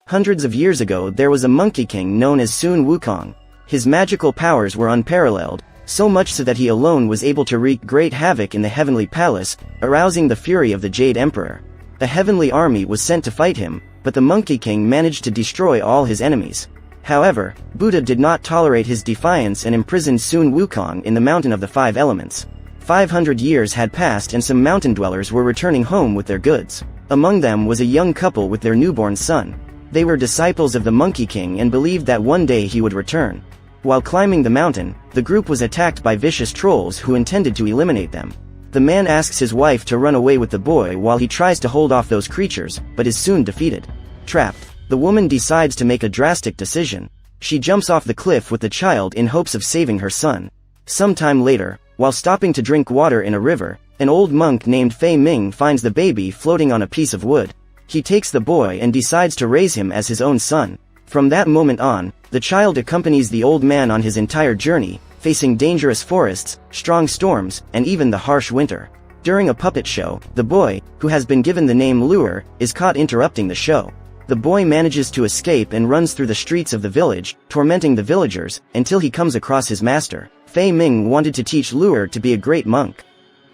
Hundreds of years ago there was a monkey king known as Sun Wukong. His magical powers were unparalleled, so much so that he alone was able to wreak great havoc in the heavenly palace, arousing the fury of the Jade Emperor. A heavenly army was sent to fight him, but the Monkey King managed to destroy all his enemies. However, Buddha did not tolerate his defiance and imprisoned Sun Wukong in the Mountain of the Five Elements. 500 years had passed and some mountain dwellers were returning home with their goods. Among them was a young couple with their newborn son. They were disciples of the Monkey King and believed that one day he would return. While climbing the mountain, the group was attacked by vicious trolls who intended to eliminate them. The man asks his wife to run away with the boy while he tries to hold off those creatures, but is soon defeated. Trapped, the woman decides to make a drastic decision. She jumps off the cliff with the child in hopes of saving her son. Sometime later, while stopping to drink water in a river, an old monk named Fei Ming finds the baby floating on a piece of wood. He takes the boy and decides to raise him as his own son. From that moment on, the child accompanies the old man on his entire journey, facing dangerous forests, strong storms, and even the harsh winter. During a puppet show, the boy, who has been given the name Lure, is caught interrupting the show. The boy manages to escape and runs through the streets of the village, tormenting the villagers, until he comes across his master. Fei Ming wanted to teach Lure to be a great monk.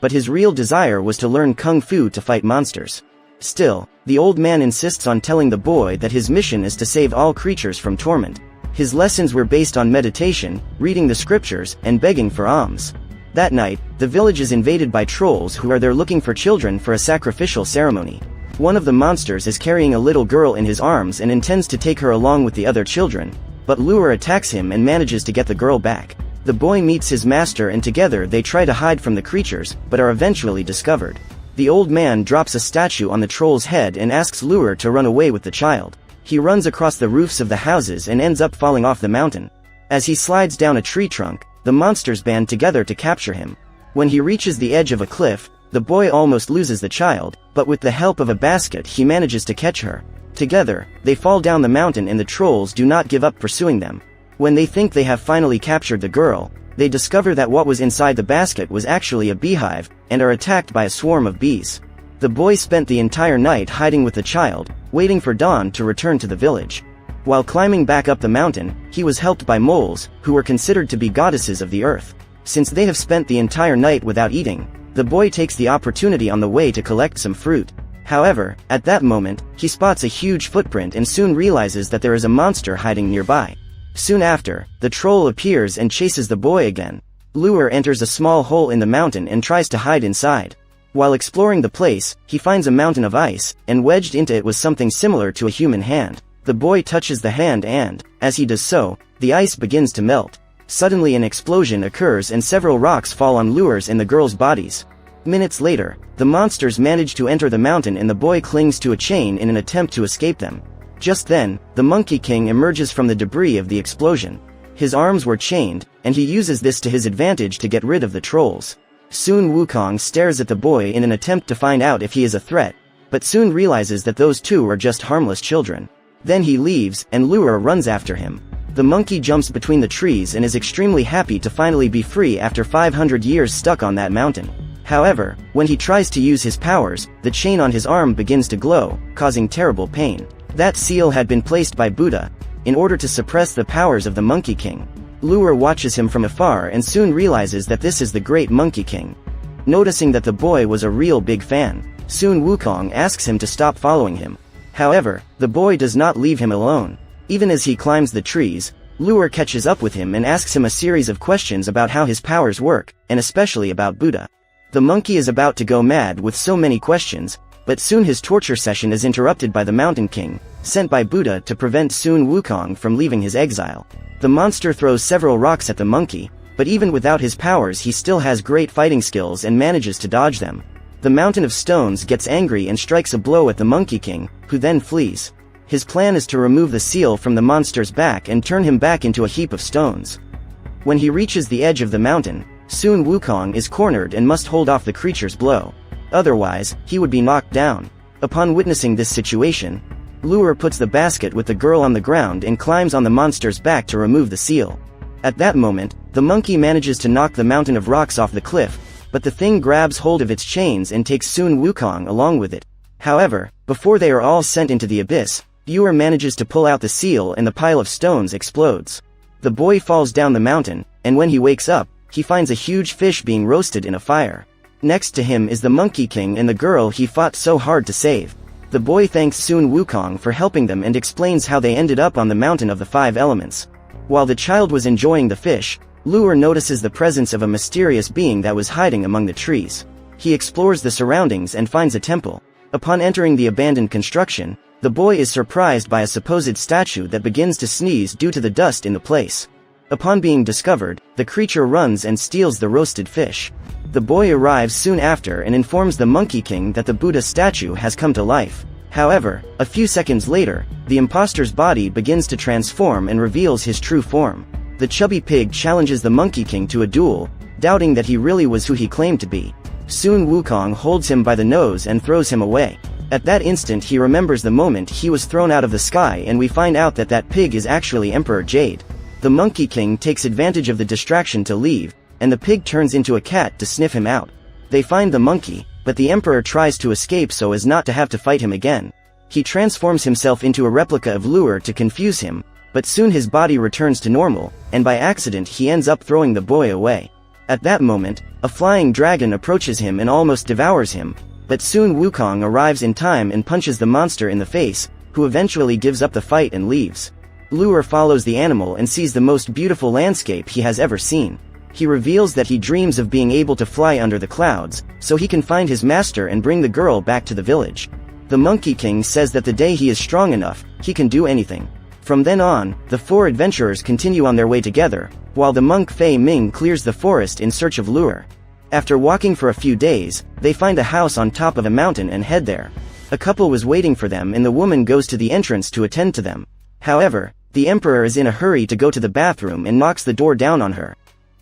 But his real desire was to learn kung fu to fight monsters. Still, the old man insists on telling the boy that his mission is to save all creatures from torment. His lessons were based on meditation, reading the scriptures, and begging for alms. That night, the village is invaded by trolls who are there looking for children for a sacrificial ceremony. One of the monsters is carrying a little girl in his arms and intends to take her along with the other children, but Lure attacks him and manages to get the girl back. The boy meets his master and together they try to hide from the creatures, but are eventually discovered. The old man drops a statue on the troll's head and asks Lure to run away with the child. He runs across the roofs of the houses and ends up falling off the mountain. As he slides down a tree trunk, the monsters band together to capture him. When he reaches the edge of a cliff, the boy almost loses the child, but with the help of a basket he manages to catch her. Together, they fall down the mountain and the trolls do not give up pursuing them. When they think they have finally captured the girl, they discover that what was inside the basket was actually a beehive, and are attacked by a swarm of bees. The boy spent the entire night hiding with the child, waiting for dawn to return to the village. While climbing back up the mountain, he was helped by moles, who were considered to be goddesses of the earth. Since they have spent the entire night without eating, the boy takes the opportunity on the way to collect some fruit. However, at that moment, he spots a huge footprint and soon realizes that there is a monster hiding nearby. Soon after, the troll appears and chases the boy again. Lure enters a small hole in the mountain and tries to hide inside. While exploring the place, he finds a mountain of ice, and wedged into it was something similar to a human hand. The boy touches the hand and, as he does so, the ice begins to melt. Suddenly an explosion occurs and several rocks fall on Lure's and the girl's bodies. Minutes later, the monsters manage to enter the mountain and the boy clings to a chain in an attempt to escape them. Just then, the Monkey King emerges from the debris of the explosion. His arms were chained, and he uses this to his advantage to get rid of the trolls. Sun Wukong stares at the boy in an attempt to find out if he is a threat, but soon realizes that those two are just harmless children. Then he leaves, and Lure runs after him. The monkey jumps between the trees and is extremely happy to finally be free after 500 years stuck on that mountain. However, when he tries to use his powers, the chain on his arm begins to glow, causing terrible pain. That seal had been placed by Buddha, in order to suppress the powers of the Monkey King. Lure watches him from afar and soon realizes that this is the great Monkey King. Noticing that the boy was a real big fan, Sun Wukong asks him to stop following him. However, the boy does not leave him alone. Even as he climbs the trees, Lure catches up with him and asks him a series of questions about how his powers work, and especially about Buddha. The monkey is about to go mad with so many questions, but soon his torture session is interrupted by the Mountain King, sent by Buddha to prevent Sun Wukong from leaving his exile. The monster throws several rocks at the monkey, but even without his powers he still has great fighting skills and manages to dodge them. The Mountain of Stones gets angry and strikes a blow at the Monkey King, who then flees. His plan is to remove the seal from the monster's back and turn him back into a heap of stones. When he reaches the edge of the mountain, Sun Wukong is cornered and must hold off the creature's blow. Otherwise, he would be knocked down. Upon witnessing this situation, Lure puts the basket with the girl on the ground and climbs on the monster's back to remove the seal. At that moment, the monkey manages to knock the mountain of rocks off the cliff, but the thing grabs hold of its chains and takes Sun Wukong along with it. However, before they are all sent into the abyss, Luer manages to pull out the seal and the pile of stones explodes. The boy falls down the mountain, and when he wakes up, he finds a huge fish being roasted in a fire. Next to him is the Monkey King and the girl he fought so hard to save. The boy thanks Sun Wukong for helping them and explains how they ended up on the Mountain of the Five Elements. While the child was enjoying the fish, Luer notices the presence of a mysterious being that was hiding among the trees. He explores the surroundings and finds a temple. Upon entering the abandoned construction, the boy is surprised by a supposed statue that begins to sneeze due to the dust in the place. Upon being discovered, the creature runs and steals the roasted fish. The boy arrives soon after and informs the Monkey King that the Buddha statue has come to life. However, a few seconds later, the imposter's body begins to transform and reveals his true form. The chubby pig challenges the Monkey King to a duel, doubting that he really was who he claimed to be. Sun Wukong holds him by the nose and throws him away. At that instant he remembers the moment he was thrown out of the sky, and we find out that that pig is actually Emperor Jade. The Monkey King takes advantage of the distraction to leave, and the pig turns into a cat to sniff him out. They find the monkey, but the Emperor tries to escape so as not to have to fight him again. He transforms himself into a replica of Luer to confuse him, but soon his body returns to normal, and by accident he ends up throwing the boy away. At that moment, a flying dragon approaches him and almost devours him, but soon Wukong arrives in time and punches the monster in the face, who eventually gives up the fight and leaves. Luer follows the animal and sees the most beautiful landscape he has ever seen. He reveals that he dreams of being able to fly under the clouds, so he can find his master and bring the girl back to the village. The Monkey King says that the day he is strong enough, he can do anything. From then on, the four adventurers continue on their way together, while the monk Fei Ming clears the forest in search of Luer. After walking for a few days, they find a house on top of a mountain and head there. A couple was waiting for them and the woman goes to the entrance to attend to them. However, the emperor is in a hurry to go to the bathroom and knocks the door down on her.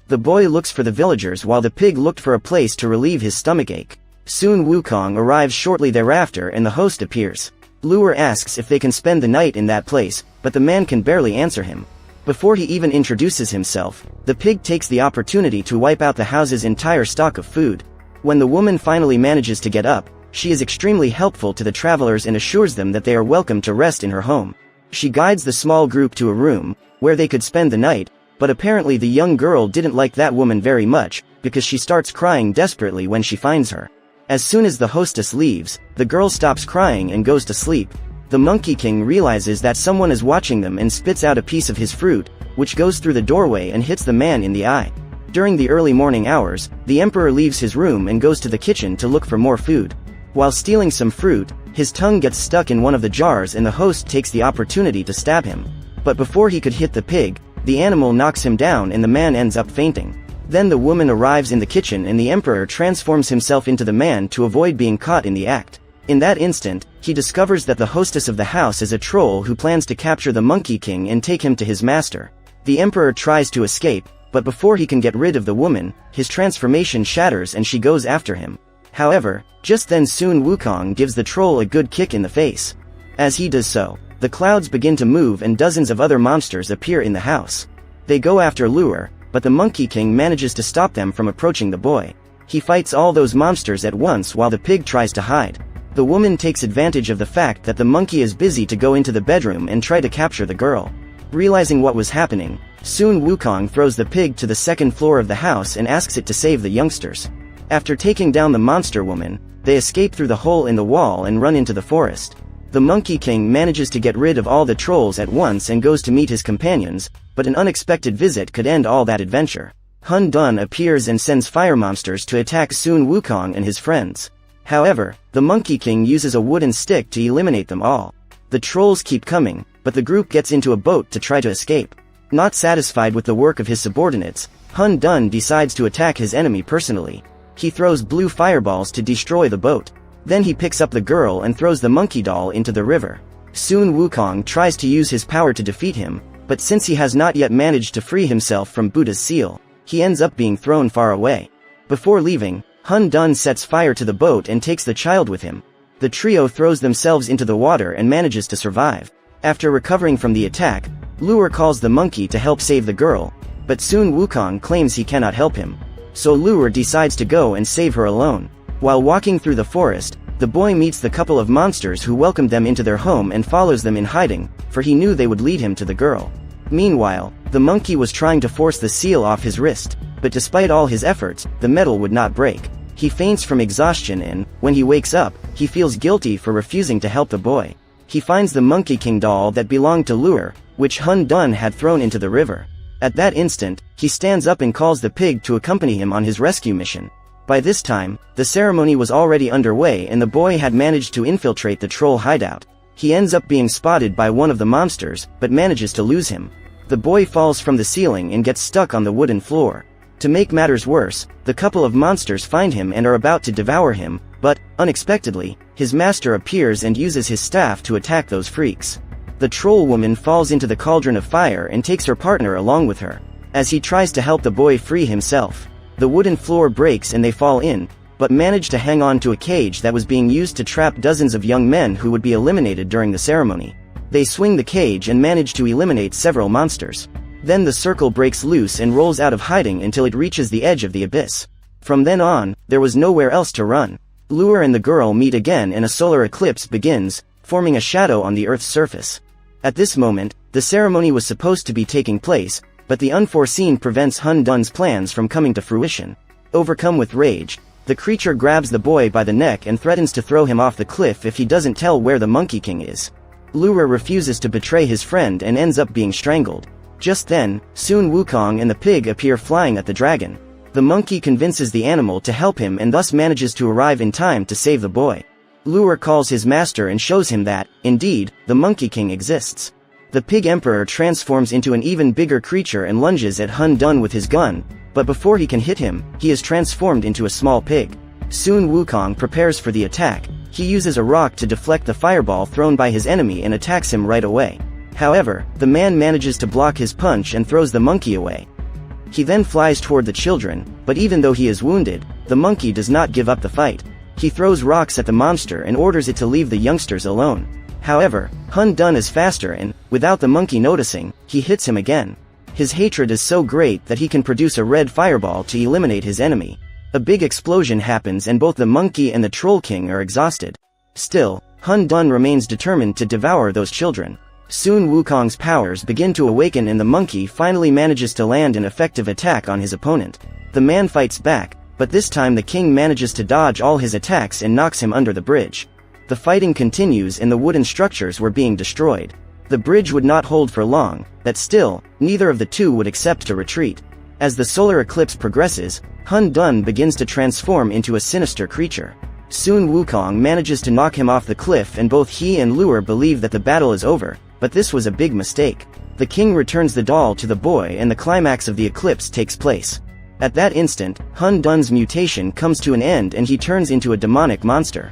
The boy looks for the villagers while the pig looked for a place to relieve his stomachache. Soon Wukong arrives shortly thereafter and the host appears. Luer asks if they can spend the night in that place, but the man can barely answer him. Before he even introduces himself, the pig takes the opportunity to wipe out the house's entire stock of food. When the woman finally manages to get up, she is extremely helpful to the travelers and assures them that they are welcome to rest in her home. She guides the small group to a room, where they could spend the night, but apparently the young girl didn't like that woman very much, because she starts crying desperately when she finds her. As soon as the hostess leaves, the girl stops crying and goes to sleep. The Monkey King realizes that someone is watching them and spits out a piece of his fruit, which goes through the doorway and hits the man in the eye. During the early morning hours, the emperor leaves his room and goes to the kitchen to look for more food. While stealing some fruit, his tongue gets stuck in one of the jars and the host takes the opportunity to stab him. But before he could hit the pig, the animal knocks him down and the man ends up fainting. Then the woman arrives in the kitchen and the emperor transforms himself into the man to avoid being caught in the act. In that instant, he discovers that the hostess of the house is a troll who plans to capture the Monkey King and take him to his master. The emperor tries to escape, but before he can get rid of the woman, his transformation shatters and she goes after him. However, just then Sun Wukong gives the troll a good kick in the face. As he does so, the clouds begin to move and dozens of other monsters appear in the house. They go after Luer, but the Monkey King manages to stop them from approaching the boy. He fights all those monsters at once while the pig tries to hide. The woman takes advantage of the fact that the monkey is busy to go into the bedroom and try to capture the girl. Realizing what was happening, Sun Wukong throws the pig to the second floor of the house and asks it to save the youngsters. After taking down the monster woman, they escape through the hole in the wall and run into the forest. The Monkey King manages to get rid of all the trolls at once and goes to meet his companions, but an unexpected visit could end all that adventure. Hun Dun appears and sends fire monsters to attack Sun Wukong and his friends. However, the Monkey King uses a wooden stick to eliminate them all. The trolls keep coming, but the group gets into a boat to try to escape. Not satisfied with the work of his subordinates, Hun Dun decides to attack his enemy personally. He throws blue fireballs to destroy the boat. Then he picks up the girl and throws the monkey doll into the river. Sun Wukong tries to use his power to defeat him, but since he has not yet managed to free himself from Buddha's seal, he ends up being thrown far away. Before leaving, Hun Dun sets fire to the boat and takes the child with him. The trio throws themselves into the water and manages to survive. After recovering from the attack, Luer calls the monkey to help save the girl, but Sun Wukong claims he cannot help him. So Luer decides to go and save her alone. While walking through the forest, the boy meets the couple of monsters who welcomed them into their home and follows them in hiding, for he knew they would lead him to the girl. Meanwhile, the monkey was trying to force the seal off his wrist, but despite all his efforts, the metal would not break. He faints from exhaustion and, when he wakes up, he feels guilty for refusing to help the boy. He finds the Monkey King doll that belonged to Lure, which Hun Dun had thrown into the river. At that instant, he stands up and calls the pig to accompany him on his rescue mission. By this time, the ceremony was already underway and the boy had managed to infiltrate the troll hideout. He ends up being spotted by one of the monsters, but manages to lose him. The boy falls from the ceiling and gets stuck on the wooden floor. To make matters worse, the couple of monsters find him and are about to devour him, but, unexpectedly, his master appears and uses his staff to attack those freaks. The troll woman falls into the cauldron of fire and takes her partner along with her. As he tries to help the boy free himself, the wooden floor breaks and they fall in, but manage to hang on to a cage that was being used to trap dozens of young men who would be eliminated during the ceremony. They swing the cage and manage to eliminate several monsters. Then the circle breaks loose and rolls out of hiding until it reaches the edge of the abyss. From then on, there was nowhere else to run. Lure and the girl meet again and a solar eclipse begins, forming a shadow on the Earth's surface. At this moment, the ceremony was supposed to be taking place, but the unforeseen prevents Hun Dun's plans from coming to fruition. Overcome with rage, the creature grabs the boy by the neck and threatens to throw him off the cliff if he doesn't tell where the Monkey King is. Lure refuses to betray his friend and ends up being strangled. Just then, Sun Wukong and the pig appear flying at the dragon. The monkey convinces the animal to help him and thus manages to arrive in time to save the boy. Lure calls his master and shows him that, indeed, the Monkey King exists. The pig emperor transforms into an even bigger creature and lunges at Hun Dun with his gun, but before he can hit him, he is transformed into a small pig. Sun Wukong prepares for the attack. He uses a rock to deflect the fireball thrown by his enemy and attacks him right away. However, the man manages to block his punch and throws the monkey away. He then flies toward the children, but even though he is wounded, the monkey does not give up the fight. He throws rocks at the monster and orders it to leave the youngsters alone. However, Hun Dun is faster and, without the monkey noticing, he hits him again. His hatred is so great that he can produce a red fireball to eliminate his enemy. A big explosion happens and both the monkey and the troll king are exhausted. Still, Hun Dun remains determined to devour those children. Sun Wukong's powers begin to awaken and the monkey finally manages to land an effective attack on his opponent. The man fights back, but this time the king manages to dodge all his attacks and knocks him under the bridge. The fighting continues and the wooden structures were being destroyed. The bridge would not hold for long, but still, neither of the two would accept to retreat. As the solar eclipse progresses, Hun Dun begins to transform into a sinister creature. Sun Wukong manages to knock him off the cliff and both he and Lure believe that the battle is over, but this was a big mistake. The king returns the doll to the boy and the climax of the eclipse takes place. At that instant, Hun Dun's mutation comes to an end and he turns into a demonic monster.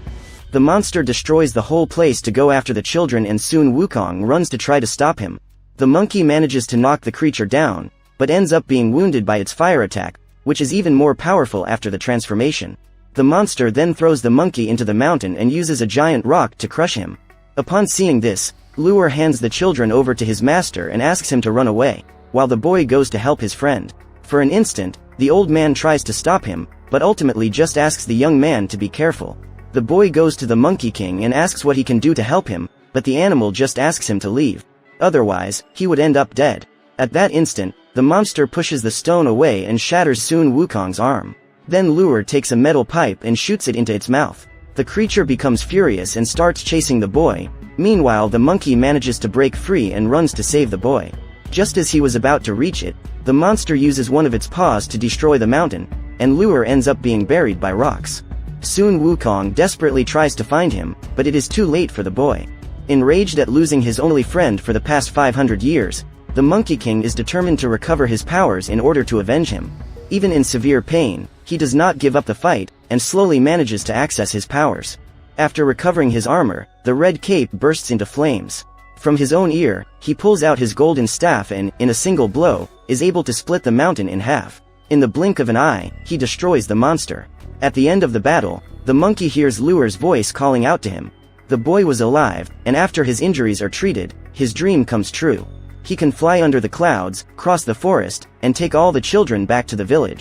The monster destroys the whole place to go after the children and Sun Wukong runs to try to stop him. The monkey manages to knock the creature down, but ends up being wounded by its fire attack, which is even more powerful after the transformation. The monster then throws the monkey into the mountain and uses a giant rock to crush him. Upon seeing this, Lure hands the children over to his master and asks him to run away, while the boy goes to help his friend. For an instant, the old man tries to stop him, but ultimately just asks the young man to be careful. The boy goes to the Monkey King and asks what he can do to help him, but the animal just asks him to leave. Otherwise, he would end up dead. At that instant, the monster pushes the stone away and shatters Sun Wukong's arm. Then Lure takes a metal pipe and shoots it into its mouth. The creature becomes furious and starts chasing the boy. Meanwhile, the monkey manages to break free and runs to save the boy. Just as he was about to reach it, the monster uses one of its paws to destroy the mountain, and Lure ends up being buried by rocks. Sun Wukong desperately tries to find him, but it is too late for the boy. Enraged at losing his only friend for the past 500 years, the Monkey King is determined to recover his powers in order to avenge him. Even in severe pain, he does not give up the fight, and slowly manages to access his powers. After recovering his armor, the red cape bursts into flames. From his own ear, he pulls out his golden staff and, in a single blow, is able to split the mountain in half. In the blink of an eye, he destroys the monster. At the end of the battle, the monkey hears Lure's voice calling out to him. The boy was alive, and after his injuries are treated, his dream comes true. He can fly under the clouds, cross the forest, and take all the children back to the village.